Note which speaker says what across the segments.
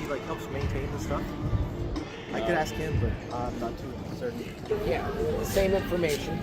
Speaker 1: he like helps maintain the stuff? I could ask him, but I'm not too certain.
Speaker 2: Yeah, same information.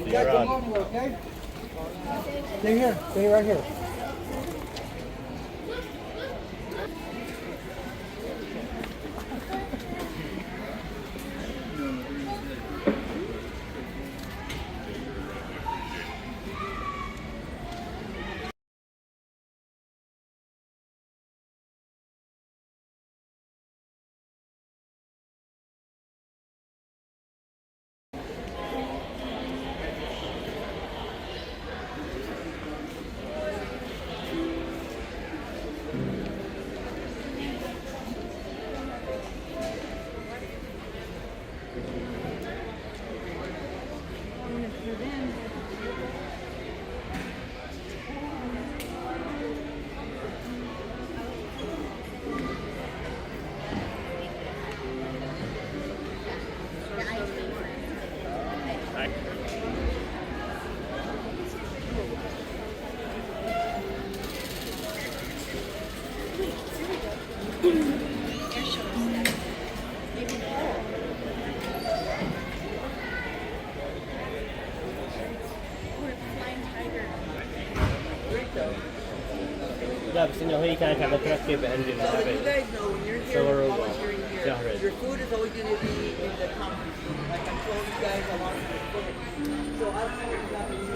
Speaker 3: You guys come over, okay? Stay here. Stay right here.
Speaker 4: لا بس انه هي كانت عم تركب انجن
Speaker 5: So you guys know when you're here volunteering here, your food is always going to be in the conference room. Like I told you guys, I want you to put it. So I don't know what you got to do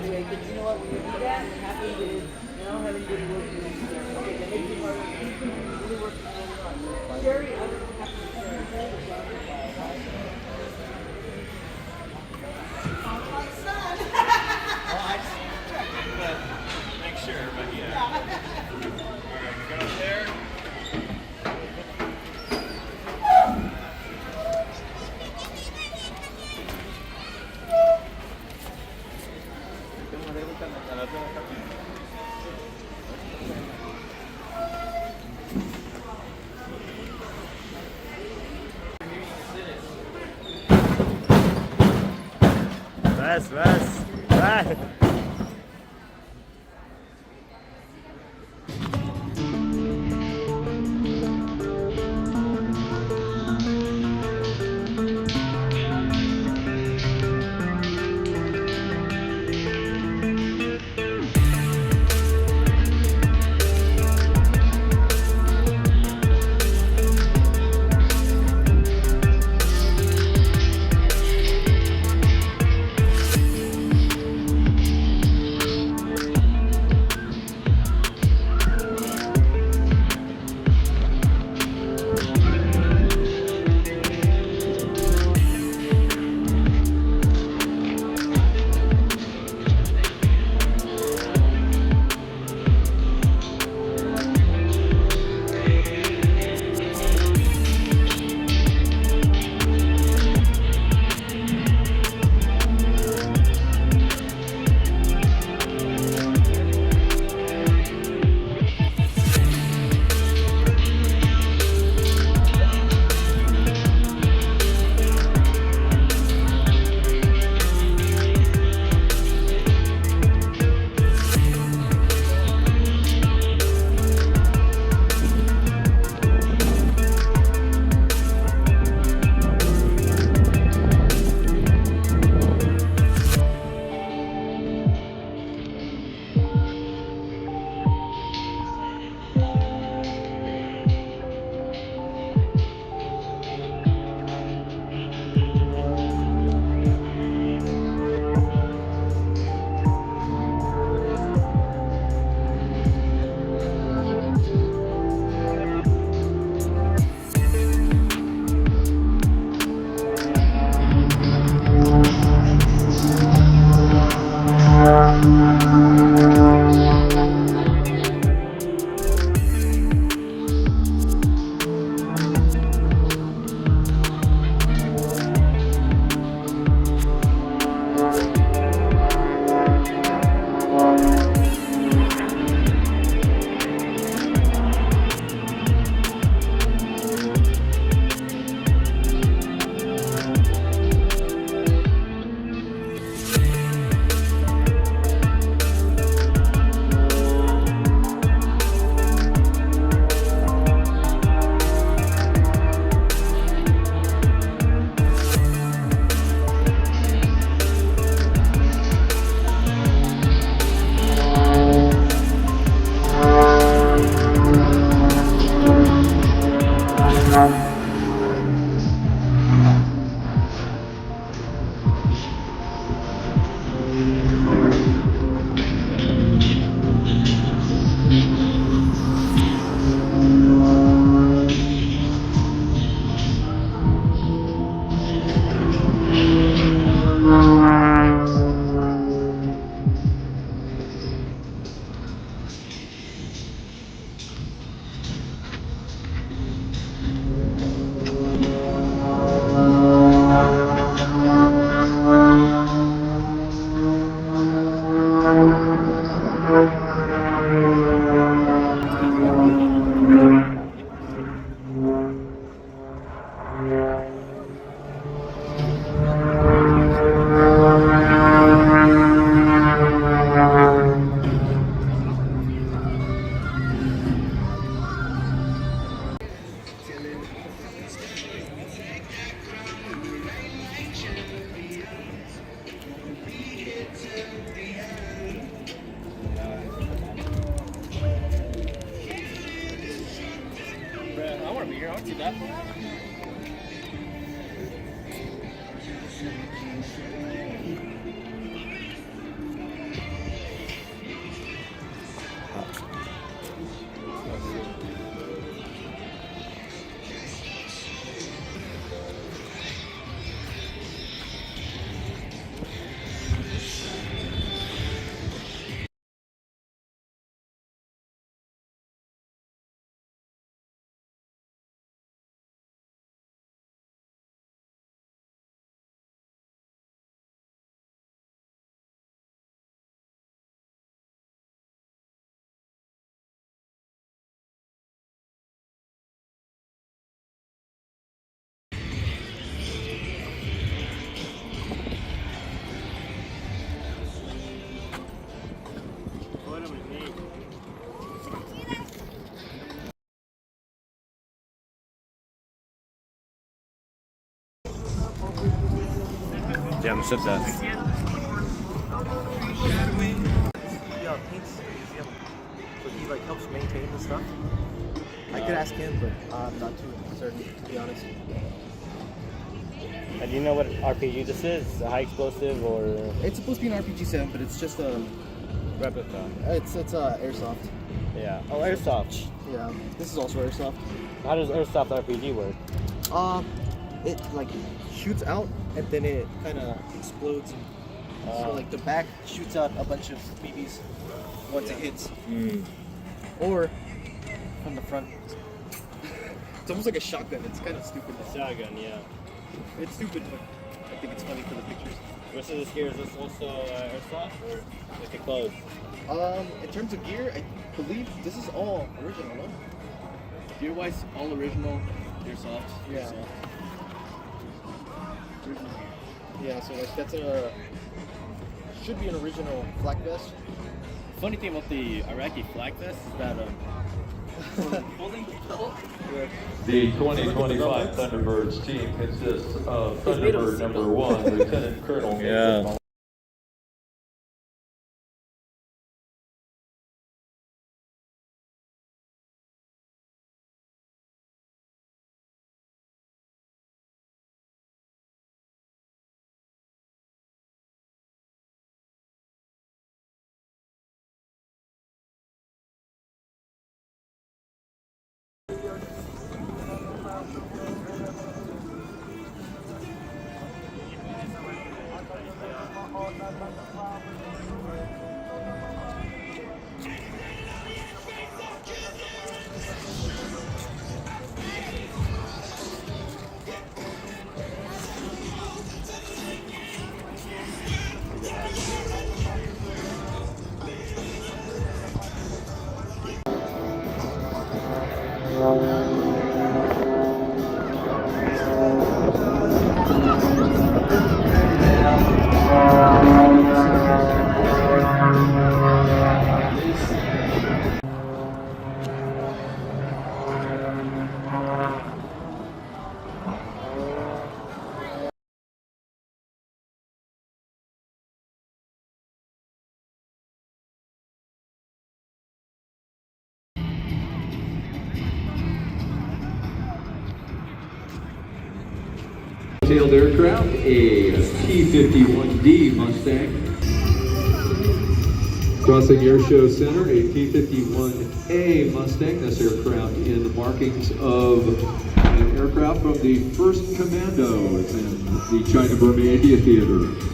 Speaker 5: anyway, but you know what, when you do that, what happens is, you don't have anybody working with you. Okay, that makes it harder. Really working really hard. Sherry, I don't have to
Speaker 6: Make sure, but yeah. All right, we go there.
Speaker 4: بس I want to be here. I want to see that.
Speaker 6: Ja, men zet dat.
Speaker 1: Yeah, paints museum. So he like helps maintain the stuff. I could ask him, but I'm not too certain, to be honest.
Speaker 4: And do you know what RPG this is? A high explosive or
Speaker 1: It's supposed to be an RPG sim, but it's just a
Speaker 4: replica?
Speaker 1: it's airsoft.
Speaker 4: Yeah. Oh, airsoft.
Speaker 1: Yeah, this is also airsoft.
Speaker 4: How does airsoft RPG work?
Speaker 1: It like shoots out and then it kind of explodes. So like the back shoots out a bunch of BBs once it hits, or from the front. It's almost like a shotgun. It's kind of stupid.
Speaker 4: Shotgun, yeah.
Speaker 1: It's stupid, but I think it's funny for the pictures.
Speaker 4: Rest of this gear, is this also airsoft or like it closed?
Speaker 1: In terms of gear, I believe this is all original, no?
Speaker 3: Gear-wise, all original. Airsoft.
Speaker 1: Yeah.
Speaker 3: Airsoft. Original gear.
Speaker 1: Yeah, so like that's should be an original flak vest.
Speaker 3: Funny thing about the Iraqi flag vest is that
Speaker 7: The 2025 Thunderbirds team consists of Thunderbird number 1, Lieutenant Colonel.
Speaker 6: Yeah.
Speaker 7: aircraft, a T-51D Mustang. Crossing Airshow Center, a T-51A Mustang. This aircraft in the markings of an aircraft from the 1st Commandos in the China-Burma India Theater.